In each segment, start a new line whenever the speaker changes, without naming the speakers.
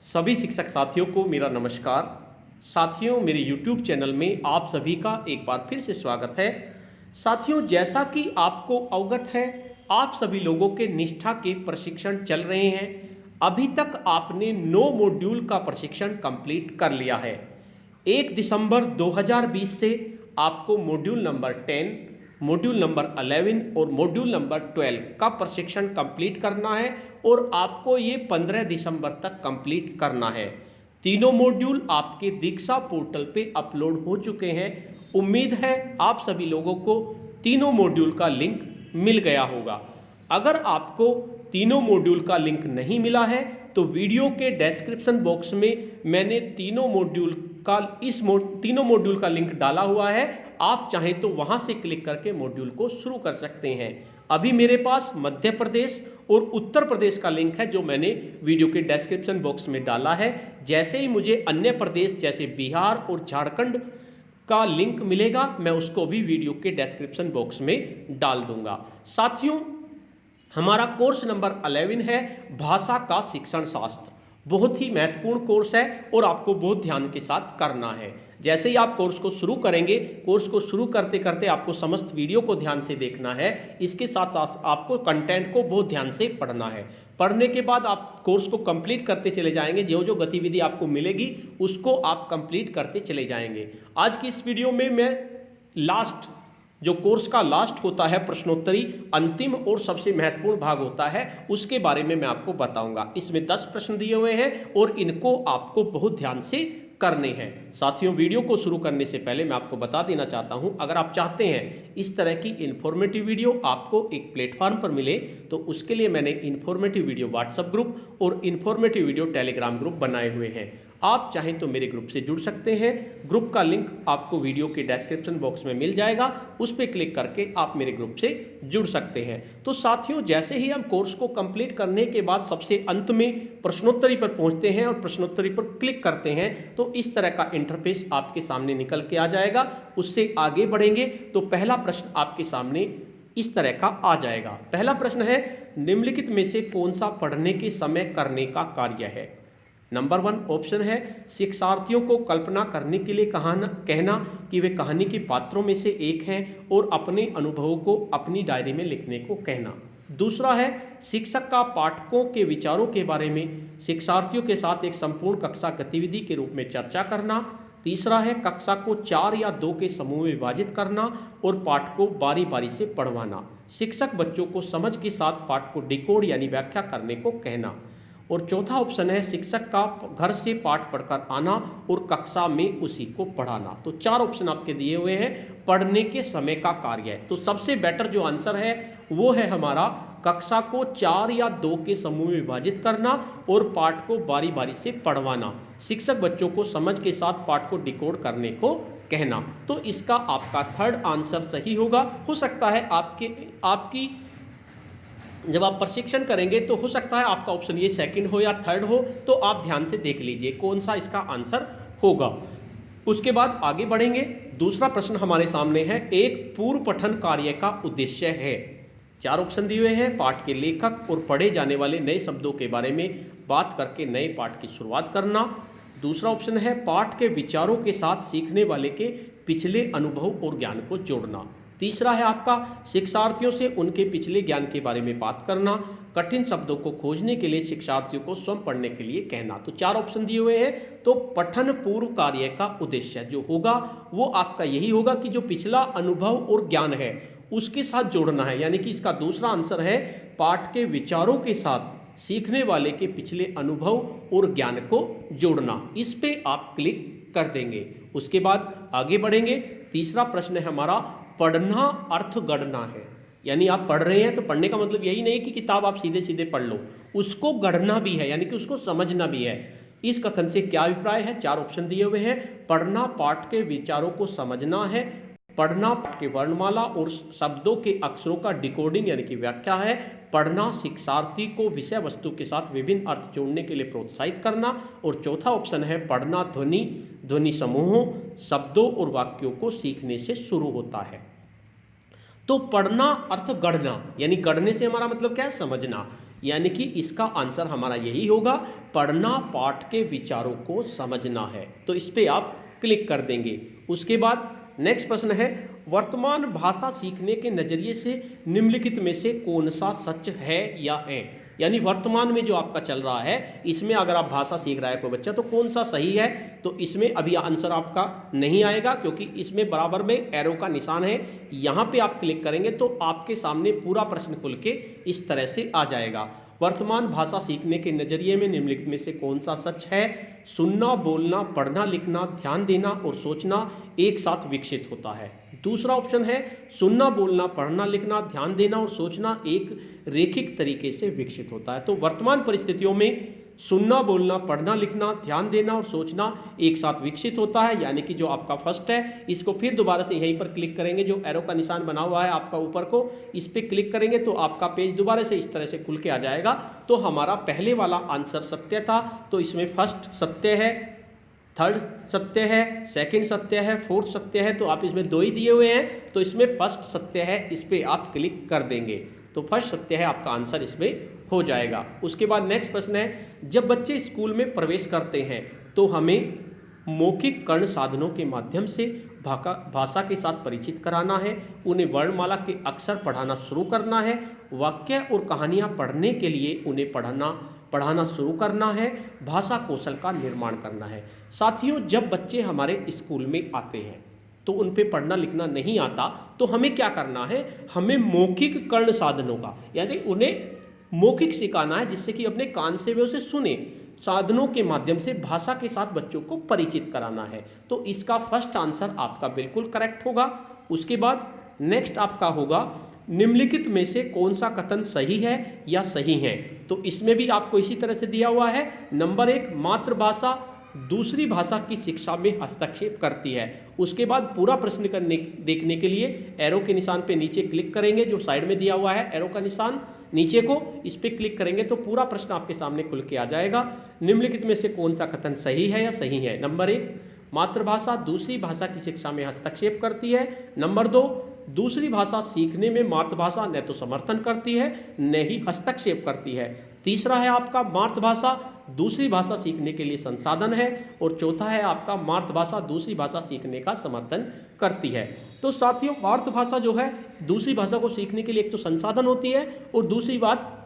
सभी शिक्षक साथियों को मेरा नमस्कार। साथियों, मेरे YouTube चैनल में आप सभी का एक बार फिर से स्वागत है। साथियों, जैसा कि आपको अवगत है, आप सभी लोगों के निष्ठा के प्रशिक्षण चल रहे हैं। अभी तक आपने 9 मॉड्यूल का प्रशिक्षण कंप्लीट कर लिया है। 1 दिसंबर 2020 से आपको मॉड्यूल नंबर 10, मॉड्यूल नंबर 11 और मॉड्यूल नंबर 12 का प्रशिक्षण कंप्लीट करना है और आपको ये 15 दिसंबर तक कंप्लीट करना है। तीनों मॉड्यूल आपके दीक्षा पोर्टल पे अपलोड हो चुके हैं। उम्मीद है आप सभी लोगों को तीनों मॉड्यूल का लिंक मिल गया होगा। अगर आपको तीनों मॉड्यूल का लिंक नहीं मिला है तो वीडियो के डिस्क्रिप्शन बॉक्स में मैंने तीनों मॉड्यूल का लिंक डाला हुआ है। आप चाहें तो वहां से क्लिक करके मॉड्यूल को शुरू कर सकते हैं। अभी मेरे पास मध्य प्रदेश और उत्तर प्रदेश का लिंक है जो मैंने वीडियो के डिस्क्रिप्शन बॉक्स में डाला है। जैसे ही मुझे अन्य प्रदेश जैसे बिहार और झारखंड का लिंक मिलेगा मैं उसको भी वीडियो के डिस्क्रिप्शन बॉक्स में डाल दूंगा। साथियों, हमारा कोर्स नंबर 11 है भाषा का शिक्षण शास्त्र। बहुत ही महत्वपूर्ण कोर्स है और आपको बहुत ध्यान के साथ करना है। जैसे ही आप कोर्स को शुरू करेंगे, कोर्स को शुरू करते करते आपको समस्त वीडियो को ध्यान से देखना है। इसके साथ साथ आपको कंटेंट को बहुत ध्यान से पढ़ना है। पढ़ने के बाद आप कोर्स को कंप्लीट करते चले जाएंगे। जो जो गतिविधि आपको मिलेगी उसको आप कंप्लीट करते चले जाएंगे। आज की इस वीडियो में मैं जो कोर्स का लास्ट होता है प्रश्नोत्तरी, अंतिम और सबसे महत्वपूर्ण भाग होता है, उसके बारे में मैं आपको बताऊंगा। इसमें 10 प्रश्न दिए हुए हैं और इनको आपको बहुत ध्यान से करने हैं। साथियों, वीडियो को शुरू करने से पहले मैं आपको बता देना चाहता हूं, अगर आप चाहते हैं इस तरह की इन्फॉर्मेटिव वीडियो आपको एक प्लेटफॉर्म पर मिले तो उसके लिए मैंने इन्फॉर्मेटिव वीडियो व्हाट्सएप ग्रुप और इन्फॉर्मेटिव वीडियो टेलीग्राम ग्रुप बनाए हुए हैं। आप चाहें तो मेरे ग्रुप से जुड़ सकते हैं। ग्रुप का लिंक आपको वीडियो के डिस्क्रिप्शन बॉक्स में मिल जाएगा, उस पर क्लिक करके आप मेरे ग्रुप से जुड़ सकते हैं। तो साथियों, जैसे ही हम कोर्स को कंप्लीट करने के बाद सबसे अंत में प्रश्नोत्तरी पर पहुंचते हैं और प्रश्नोत्तरी पर क्लिक करते हैं तो इस तरह का इंटरफेस आपके सामने निकल के आ जाएगा। उससे आगे बढ़ेंगे तो पहला प्रश्न आपके सामने इस तरह का आ जाएगा। पहला प्रश्न है, निम्नलिखित में से कौन सा पढ़ने के समय करने का कार्य है? नंबर 1 ऑप्शन है, शिक्षार्थियों को कल्पना करने के लिए कहना कि वे कहानी के पात्रों में से एक हैं और अपने अनुभवों को अपनी डायरी में लिखने को कहना। दूसरा है, शिक्षक का पाठकों के विचारों के बारे में शिक्षार्थियों के साथ एक संपूर्ण कक्षा गतिविधि के रूप में चर्चा करना। तीसरा है, कक्षा को 4 या 2 के समूह में विभाजित करना और पाठ को बारी बारी से पढ़वाना। शिक्षक बच्चों को समझ के साथ पाठ को डिकोड यानी व्याख्या करने को कहना। और चौथा ऑप्शन है, शिक्षक का घर से पाठ पढ़कर आना और कक्षा में उसी को पढ़ाना। तो 4 ऑप्शन आपके दिए हुए हैं पढ़ने के समय का कार्य है। तो सबसे बेटर जो आंसर है वो है हमारा कक्षा को 4 या 2 के समूह में विभाजित करना और पाठ को बारी बारी से पढ़वाना। शिक्षक बच्चों को समझ के साथ पाठ को डिकोड करने को कहना। तो इसका आपका थर्ड आंसर सही होगा। हो सकता है आपकी जब आप प्रशिक्षण करेंगे तो हो सकता है आपका ऑप्शन ये सेकंड हो या थर्ड हो, तो आप ध्यान से देख लीजिए कौन सा इसका आंसर होगा। उसके बाद आगे बढ़ेंगे। दूसरा प्रश्न हमारे सामने है, एक पूर्व पठन कार्य का उद्देश्य है। 4 ऑप्शन दिए हुए हैं, पाठ के लेखक और पढ़े जाने वाले नए शब्दों के बारे में बात करके नए पाठ की शुरुआत करना। दूसरा ऑप्शन है, पाठ के विचारों के साथ सीखने वाले के पिछले अनुभव और ज्ञान को जोड़ना। तीसरा है आपका, शिक्षार्थियों से उनके पिछले ज्ञान के बारे में बात करना। कठिन शब्दों को खोजने के लिए शिक्षार्थियों को स्वयं पढ़ने के लिए कहना। तो 4 ऑप्शन दिए हुए हैं। तो पठन पूर्व कार्य का उद्देश्य जो होगा वो आपका यही होगा कि जो पिछला अनुभव और ज्ञान है उसके साथ जोड़ना है। यानी कि इसका दूसरा आंसर है, पाठ के विचारों के साथ सीखने वाले के पिछले अनुभव और ज्ञान को जोड़ना। इस पे आप क्लिक कर देंगे। उसके बाद आगे बढ़ेंगे। तीसरा प्रश्न है हमारा, पढ़ना अर्थ गढ़ना है। यानी आप पढ़ रहे हैं तो पढ़ने का मतलब यही नहीं कि किताब आप सीधे सीधे पढ़ लो, उसको गढ़ना भी है, यानी कि उसको समझना भी है। इस कथन से क्या अभिप्राय है? 4 ऑप्शन दिए हुए हैं। पढ़ना पाठ के विचारों को समझना है, पढ़ना पाठ के वर्णमाला और शब्दों के अक्षरों का डिकोडिंग यानी कि व्याख्या है, पढ़ना शिक्षार्थी को विषय वस्तु के साथ विभिन्न अर्थ जोड़ने के लिए प्रोत्साहित करना, और चौथा ऑप्शन है, पढ़ना ध्वनि समूहों, शब्दों और वाक्यों को सीखने से शुरू होता है। तो पढ़ना अर्थ गढ़ना, यानी गढ़ने से हमारा मतलब क्या है? समझना। यानी कि इसका आंसर हमारा यही होगा, पढ़ना पाठ के विचारों को समझना है। तो इस पे आप क्लिक कर देंगे। उसके बाद नेक्स्ट प्रश्न है, वर्तमान भाषा सीखने के नजरिए से निम्नलिखित में से कौन सा सच है या है। यानी वर्तमान में जो आपका चल रहा है, इसमें अगर आप भाषा सीख रहा है कोई बच्चा, तो कौन सा सही है। तो इसमें अभी आंसर आपका नहीं आएगा, क्योंकि इसमें बराबर में एरो का निशान है। यहाँ पे आप क्लिक करेंगे तो आपके सामने पूरा प्रश्न खुल के इस तरह से आ जाएगा। वर्तमान भाषा सीखने के नजरिए में निम्नलिखित में से कौन सा सच है। सुनना, बोलना, पढ़ना, लिखना, ध्यान देना और सोचना एक साथ विकसित होता है। दूसरा ऑप्शन है, सुनना, बोलना, पढ़ना, लिखना, ध्यान देना और सोचना एक रैखिक तरीके से विकसित होता है। तो वर्तमान परिस्थितियों में सुनना, बोलना, पढ़ना, लिखना, ध्यान देना और सोचना एक साथ विकसित होता है, यानी कि जो आपका फर्स्ट है। इसको फिर दोबारा से यहीं पर क्लिक करेंगे, जो एरो का निशान बना हुआ है आपका ऊपर को, इस पर क्लिक करेंगे तो आपका पेज दोबारा से इस तरह से खुल के आ जाएगा। तो हमारा पहले वाला आंसर सत्य था, तो इसमें फर्स्ट सत्य है, थर्ड सत्य है, सेकंड सत्य है, फोर्थ सत्य है। तो आप इसमें 2 ही दिए हुए हैं, तो इसमें फर्स्ट सत्य है, इस पर आप क्लिक कर देंगे तो फर्स्ट सत्य है आपका आंसर इसमें हो जाएगा। उसके बाद नेक्स्ट प्रश्न है, जब बच्चे स्कूल में प्रवेश करते हैं तो हमें मौखिक कर्ण साधनों के माध्यम से भाषा के साथ परिचित कराना है, उन्हें वर्णमाला के अक्षर पढ़ाना शुरू करना है, वाक्य और कहानियाँ पढ़ने के लिए उन्हें पढ़ाना शुरू करना है, भाषा कौशल का निर्माण करना है। साथियों, जब बच्चे हमारे स्कूल में आते हैं तो उन पे पढ़ना लिखना नहीं आता, तो हमें क्या करना है, हमें मौखिक कर्ण साधनों का, यानी उन्हें मौखिक सिखाना है, जिससे कि अपने कान से वे उसे सुने, साधनों के माध्यम से भाषा के साथ बच्चों को परिचित कराना है। तो इसका फर्स्ट आंसर आपका बिल्कुल करेक्ट होगा। उसके बाद नेक्स्ट आपका होगा, निम्नलिखित में से कौन सा कथन सही है या सही है। तो इसमें भी आपको इसी तरह से दिया हुआ है। नंबर 1, मातृभाषा दूसरी भाषा की शिक्षा में हस्तक्षेप करती है। उसके बाद पूरा प्रश्न देखने के लिए एरो के निशान पे नीचे क्लिक करेंगे, जो साइड में दिया हुआ है एरो का निशान नीचे को, इस पे क्लिक करेंगे तो पूरा प्रश्न आपके सामने खुल के आ जाएगा। निम्नलिखित में से कौन सा कथन सही है या सही है। नंबर 1, मातृभाषा दूसरी भाषा की शिक्षा में हस्तक्षेप करती है। नंबर 2, दूसरी भाषा सीखने में मातृभाषा न तो समर्थन करती है न ही हस्तक्षेप करती है। तीसरा है आपका, मातृभाषा दूसरी भाषा सीखने के लिए संसाधन है। और चौथा है आपका, मातृभाषा दूसरी भाषा सीखने का समर्थन करती है। तो साथियों, मातृभाषा जो है दूसरी भाषा को सीखने के लिए एक तो संसाधन होती है, और दूसरी बात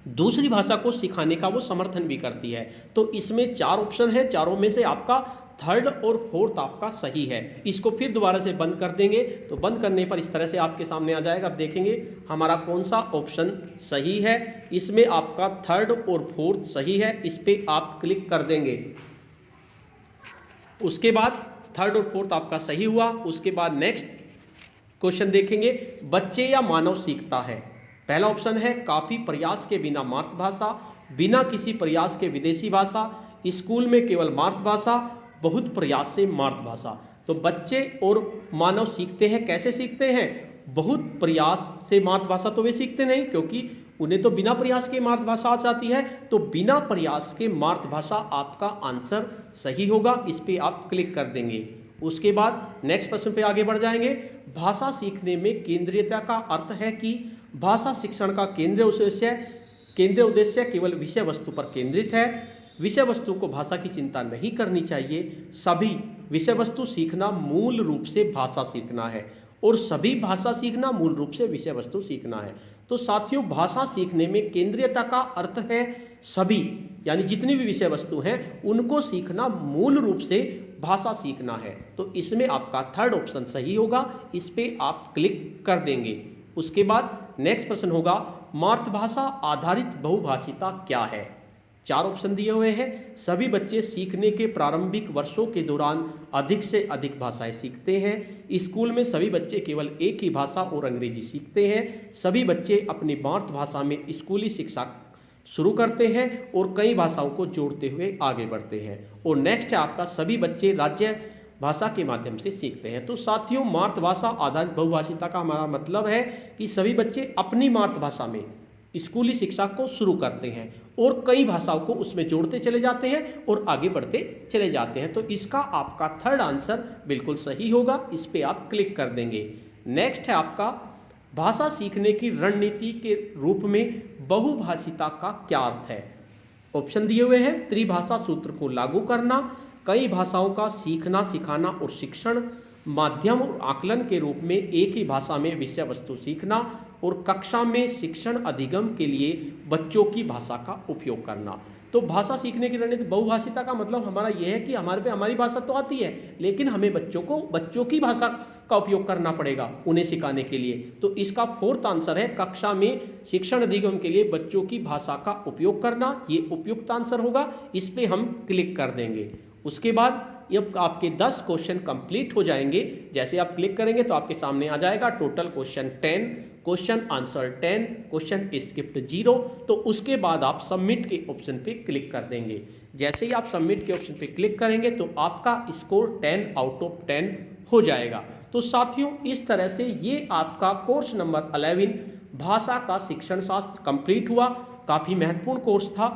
दूसरी भाषा को सिखाने का वो समर्थन भी करती है। तो इसमें 4 ऑप्शन है, चारों में से आपका थर्ड और फोर्थ आपका सही है। इसको फिर दोबारा से बंद कर देंगे, तो बंद करने पर इस तरह से आपके सामने आ जाएगा। अब देखेंगे हमारा कौन सा ऑप्शन सही है। इसमें आपका थर्ड और फोर्थ सही है, इस पर आप क्लिक कर देंगे। उसके बाद थर्ड और फोर्थ आपका सही हुआ। उसके बाद नेक्स्ट क्वेश्चन देखेंगे, बच्चे या मानव सीखता है। पहला ऑप्शन है, काफी प्रयास के बिना मातृभाषा, बिना किसी प्रयास के विदेशी भाषा, स्कूल में केवल मातृभाषा, बहुत प्रयास से मातृभाषा। तो बच्चे और मानव सीखते हैं, कैसे सीखते हैं, बहुत प्रयास से मातृभाषा तो वे सीखते नहीं, क्योंकि उन्हें तो बिना प्रयास के मातृभाषा आ जाती है। तो बिना प्रयास के मातृभाषा आपका आंसर सही होगा, इस पर आप क्लिक कर देंगे। उसके बाद नेक्स्ट प्रश्न पे आगे बढ़ जाएंगे। भाषा सीखने में केंद्रीयता का अर्थ है कि भाषा शिक्षण का केंद्रीय उद्देश्य केवल विषय वस्तु पर केंद्रित है। विषय वस्तु को भाषा की चिंता नहीं करनी चाहिए। सभी विषय वस्तु सीखना मूल रूप से भाषा सीखना है, और सभी भाषा सीखना मूल रूप से विषय वस्तु सीखना है। तो साथियों, भाषा सीखने में केंद्रीयता का अर्थ है सभी, यानी जितनी भी विषय वस्तु हैं उनको सीखना मूल रूप से भाषा सीखना है। तो इसमें आपका थर्ड ऑप्शन सही होगा, इस पे आप क्लिक कर देंगे। उसके बाद नेक्स्ट प्रश्न होगा, मातृभाषा आधारित बहुभाषिता क्या है। 4 ऑप्शन दिए हुए हैं। सभी बच्चे सीखने के प्रारंभिक वर्षों के दौरान अधिक से अधिक भाषाएं सीखते हैं। स्कूल में सभी बच्चे केवल एक ही भाषा और अंग्रेजी सीखते हैं। सभी बच्चे अपनी मातृभाषा में स्कूली शिक्षा शुरू करते हैं और कई भाषाओं को जोड़ते हुए आगे बढ़ते हैं। और नेक्स्ट है आपका, सभी बच्चे राज्य भाषा के माध्यम से सीखते हैं। तो साथियों, मातृभाषा आधारित बहुभाषिता का हमारा मतलब है कि सभी बच्चे अपनी मातृभाषा में स्कूली शिक्षा को शुरू करते हैं और कई भाषाओं को उसमें जोड़ते चले जाते हैं और आगे बढ़ते चले जाते हैं। तो इसका आपका थर्ड आंसर बिल्कुल सही होगा, इस पे आप क्लिक कर देंगे। नेक्स्ट है आपका, भाषा सीखने की रणनीति के रूप में बहुभाषिता का क्या अर्थ है? ऑप्शन दिए हुए हैं। त्रिभाषा सूत्र को लागू करना, कई भाषाओं का सीखना, सिखाना और शिक्षण, माध्यम और आकलन के रूप में एक ही भाषा में विषय वस्तु सीखना, और कक्षा में शिक्षण अधिगम के लिए बच्चों की भाषा का उपयोग करना। तो भाषा सीखने की रणनीति बहुभाषिता का मतलब हमारा यह है कि हमारे पे हमारी भाषा तो आती है, लेकिन हमें बच्चों की भाषा का उपयोग करना पड़ेगा उन्हें सिखाने के लिए। तो इसका फोर्थ आंसर है कक्षा में शिक्षण अधिगम के लिए बच्चों की भाषा का उपयोग करना। ये उपयुक्त आंसर होगा, इस पे हम क्लिक कर देंगे। उसके बाद अब आपके 10 क्वेश्चन कंप्लीट हो जाएंगे। जैसे आप क्लिक करेंगे तो आपके सामने आ जाएगा total question 10, question answer 10, question skipped 0। तो उसके बाद आप सबमिट के ऑप्शन पे क्लिक कर देंगे। जैसे ही आप सबमिट के ऑप्शन पे क्लिक करेंगे तो आपका स्कोर 10 आउट ऑफ 10 हो जाएगा। तो साथियों, इस तरह से ये आपका कोर्स नंबर 11 भाषा का शिक्षण शास्त्र कंप्लीट हुआ। काफ़ी महत्वपूर्ण कोर्स था।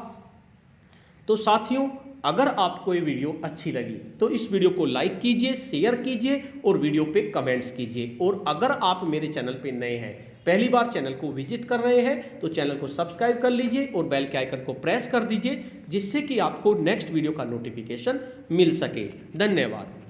तो साथियों, अगर आपको ये वीडियो अच्छी लगी तो इस वीडियो को लाइक कीजिए, शेयर कीजिए और वीडियो पे कमेंट्स कीजिए। और अगर आप मेरे चैनल पे नए हैं, पहली बार चैनल को विजिट कर रहे हैं, तो चैनल को सब्सक्राइब कर लीजिए और बेल के आइकन को प्रेस कर दीजिए, जिससे कि आपको नेक्स्ट वीडियो का नोटिफिकेशन मिल सके। धन्यवाद।